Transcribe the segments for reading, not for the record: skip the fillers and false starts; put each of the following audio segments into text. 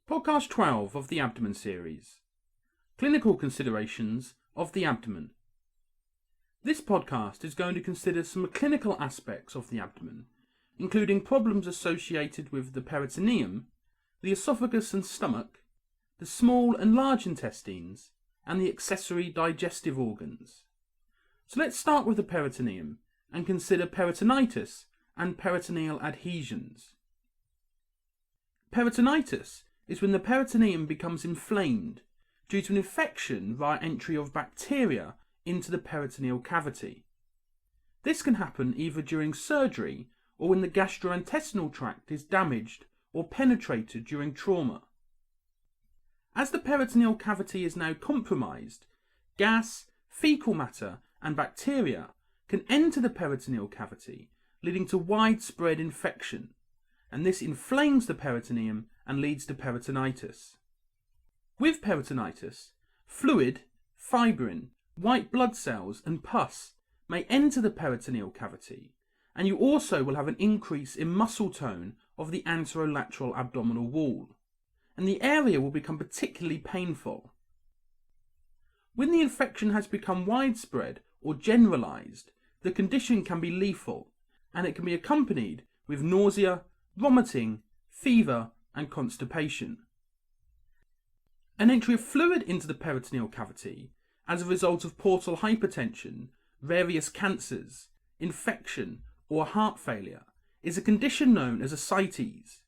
Podcast 12 of the Abdomen series. Clinical considerations of the abdomen. This podcast is going to consider some clinical aspects of the abdomen, including problems associated with the peritoneum, the esophagus and stomach, the small and large intestines, and the accessory digestive organs. So let's start with the peritoneum and consider peritonitis and peritoneal adhesions. Peritonitis is when the peritoneum becomes inflamed due to an infection via entry of bacteria into the peritoneal cavity. This can happen either during surgery or when the gastrointestinal tract is damaged or penetrated during trauma. As the peritoneal cavity is now compromised, gas, fecal matter and bacteria can enter the peritoneal cavity, leading to widespread infection, and this inflames the peritoneum and leads to peritonitis. With peritonitis, fluid, fibrin, white blood cells and pus may enter the peritoneal cavity, and you also will have an increase in muscle tone of the anterolateral abdominal wall, and the area will become particularly painful. When the infection has become widespread or generalized, the condition can be lethal, and it can be accompanied with nausea, vomiting, fever, and constipation. An entry of fluid into the peritoneal cavity as a result of portal hypertension, various cancers, infection, or heart failure is a condition known as ascites,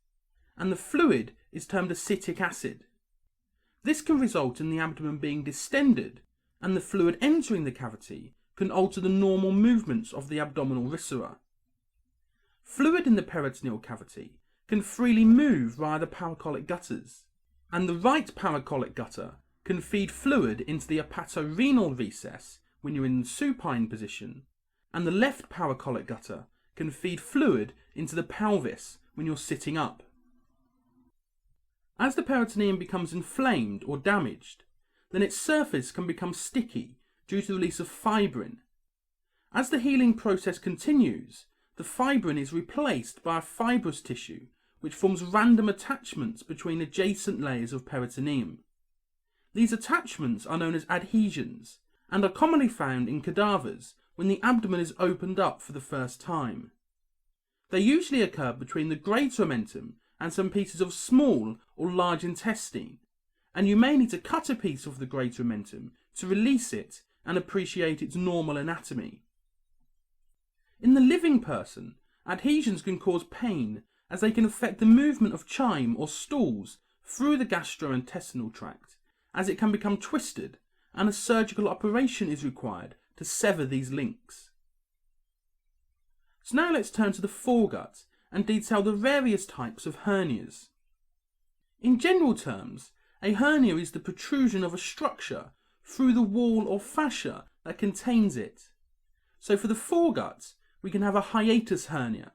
and the fluid is termed acetic acid. This can result in the abdomen being distended, and the fluid entering the cavity can alter the normal movements of the abdominal viscera. Fluid in the peritoneal cavity can freely move via the paracolic gutters, and the right paracolic gutter can feed fluid into the hepatorenal recess when you're in the supine position, and the left paracolic gutter can feed fluid into the pelvis when you're sitting up. As the peritoneum becomes inflamed or damaged, then its surface can become sticky due to the release of fibrin. As the healing process continues, the fibrin is replaced by a fibrous tissue which forms random attachments between adjacent layers of peritoneum. These attachments are known as adhesions and are commonly found in cadavers when the abdomen is opened up for the first time. They usually occur between the greater omentum and some pieces of small or large intestine, and you may need to cut a piece of the greater omentum to release it and appreciate its normal anatomy. In the living person, adhesions can cause pain as they can affect the movement of chyme or stools through the gastrointestinal tract, as it can become twisted, and a surgical operation is required to sever these links. So now let's turn to the foregut and detail the various types of hernias. In general terms, a hernia is the protrusion of a structure through the wall or fascia that contains it. So for the foregut, we can have a hiatus hernia.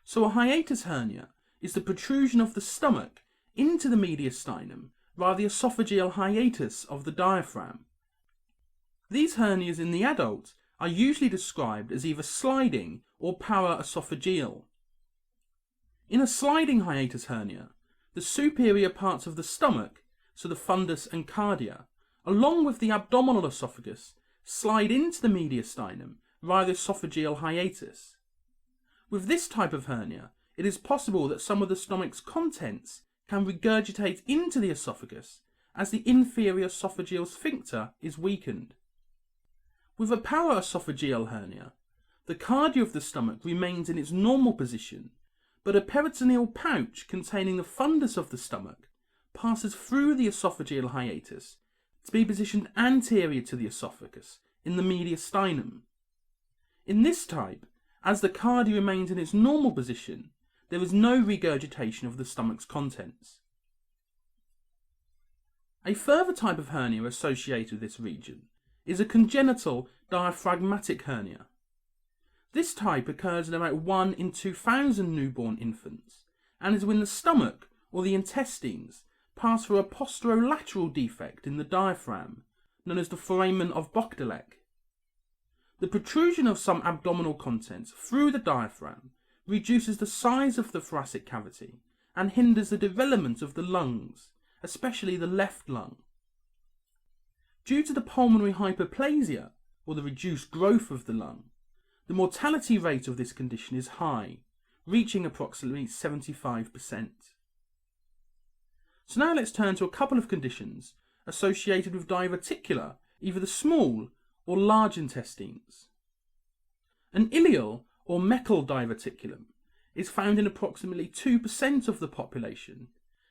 So a hiatus hernia is the protrusion of the stomach into the mediastinum via the esophageal hiatus of the diaphragm. These hernias in the adult are usually described as either sliding or paraesophageal. In a sliding hiatus hernia, the superior parts of the stomach, so the fundus and cardia, along with the abdominal esophagus, slide into the mediastinum via the esophageal hiatus. With this type of hernia, it is possible that some of the stomach's contents can regurgitate into the esophagus as the inferior esophageal sphincter is weakened. With a paraesophageal hernia, the cardia of the stomach remains in its normal position, but a peritoneal pouch containing the fundus of the stomach passes through the esophageal hiatus to be positioned anterior to the esophagus in the mediastinum. In this type, as the cardia remains in its normal position, there is no regurgitation of the stomach's contents. A further type of hernia associated with this region is a congenital diaphragmatic hernia. This type occurs in about 1 in 2,000 newborn infants, and is when the stomach or the intestines pass through a posterolateral defect in the diaphragm, known as the foramen of Bochdalek. The protrusion of some abdominal contents through the diaphragm reduces the size of the thoracic cavity and hinders the development of the lungs, especially the left lung. Due to the pulmonary hyperplasia, or the reduced growth of the lung, the mortality rate of this condition is high, reaching approximately 75%. So now let's turn to a couple of conditions associated with diverticular, either the small or large intestines. An ileal or Meckel diverticulum is found in approximately 2% of the population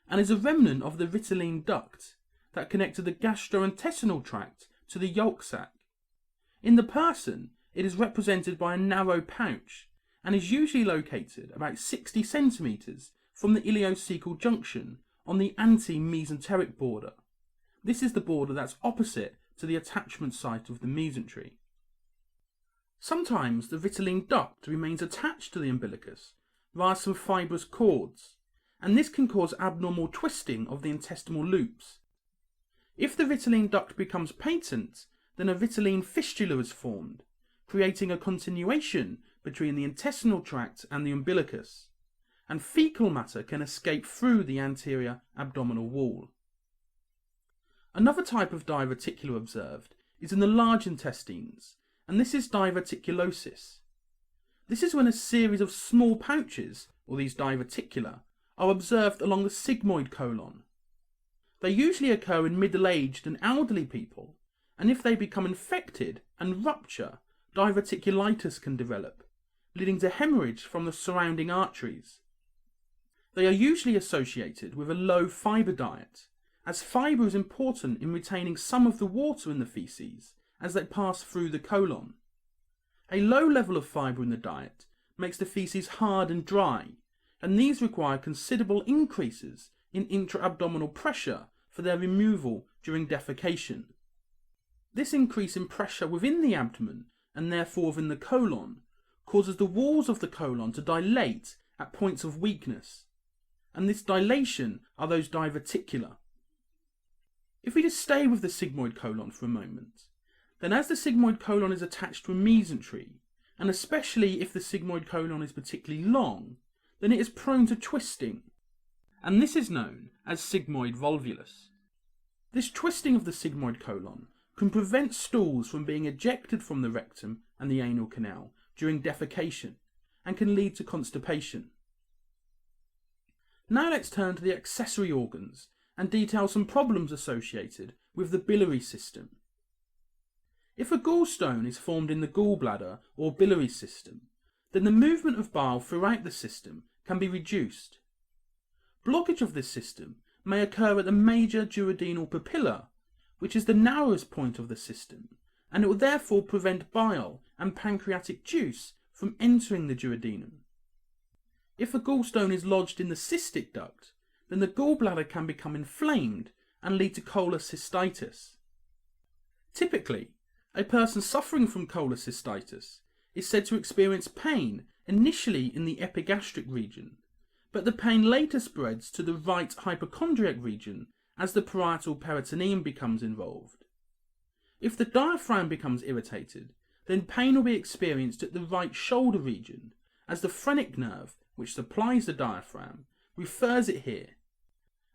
and is a remnant of the vitelline duct that connected the gastrointestinal tract to the yolk sac. In the person, it is represented by a narrow pouch and is usually located about 60 centimetres from the ileocecal junction on the anti-mesenteric border. This is the border that's opposite to the attachment site of the mesentery. Sometimes the vitelline duct remains attached to the umbilicus via some fibrous cords, and this can cause abnormal twisting of the intestinal loops. If the vitelline duct becomes patent, then a vitelline fistula is formed, creating a continuation between the intestinal tract and the umbilicus, and fecal matter can escape through the anterior abdominal wall. Another type of diverticular observed is in the large intestines, and this is diverticulosis. This is when a series of small pouches, or these diverticula, are observed along the sigmoid colon. They usually occur in middle-aged and elderly people, and if they become infected and rupture, diverticulitis can develop, leading to hemorrhage from the surrounding arteries. They are usually associated with a low fibre diet, as fibre is important in retaining some of the water in the faeces as they pass through the colon. A low level of fibre in the diet makes the faeces hard and dry, and these require considerable increases in intra-abdominal pressure for their removal during defecation. This increase in pressure within the abdomen, and therefore within the colon, causes the walls of the colon to dilate at points of weakness, and this dilation are those diverticula. If we just stay with the sigmoid colon for a moment, then as the sigmoid colon is attached to a mesentery, and especially if the sigmoid colon is particularly long, then it is prone to twisting, and this is known as sigmoid volvulus. This twisting of the sigmoid colon can prevent stools from being ejected from the rectum and the anal canal during defecation, and can lead to constipation. Now let's turn to the accessory organs and detail some problems associated with the biliary system. If a gallstone is formed in the gallbladder or biliary system, then the movement of bile throughout the system can be reduced. Blockage of this system may occur at the major duodenal papilla, which is the narrowest point of the system, and it will therefore prevent bile and pancreatic juice from entering the duodenum. If a gallstone is lodged in the cystic duct, then the gallbladder can become inflamed and lead to cholecystitis. Typically, a person suffering from cholecystitis is said to experience pain initially in the epigastric region, but the pain later spreads to the right hypochondriac region as the parietal peritoneum becomes involved. If the diaphragm becomes irritated, then pain will be experienced at the right shoulder region, as the phrenic nerve, which supplies the diaphragm, refers it here.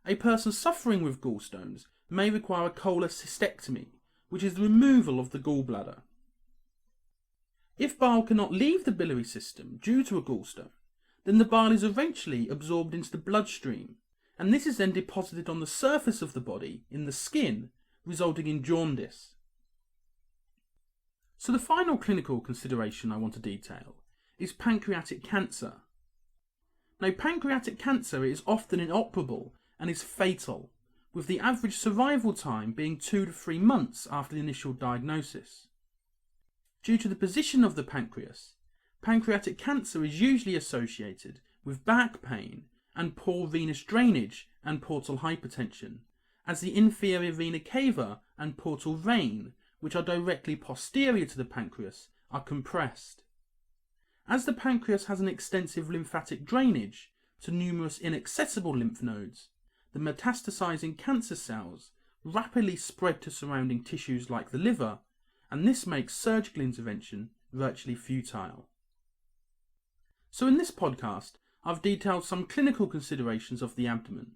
A person suffering with gallstones may require a cholecystectomy, which is the removal of the gallbladder. If bile cannot leave the biliary system due to a gallstone, then the bile is eventually absorbed into the bloodstream, and this is then deposited on the surface of the body in the skin, resulting in jaundice. So the final clinical consideration I want to detail is pancreatic cancer. Now, pancreatic cancer is often inoperable and is fatal, with the average survival time being 2 to 3 months after the initial diagnosis. Due to the position of the pancreas, pancreatic cancer is usually associated with back pain and poor venous drainage and portal hypertension, as the inferior vena cava and portal vein, which are directly posterior to the pancreas, are compressed. As the pancreas has an extensive lymphatic drainage to numerous inaccessible lymph nodes, the metastasizing cancer cells rapidly spread to surrounding tissues like the liver, and this makes surgical intervention virtually futile. So in this podcast, I've detailed some clinical considerations of the abdomen.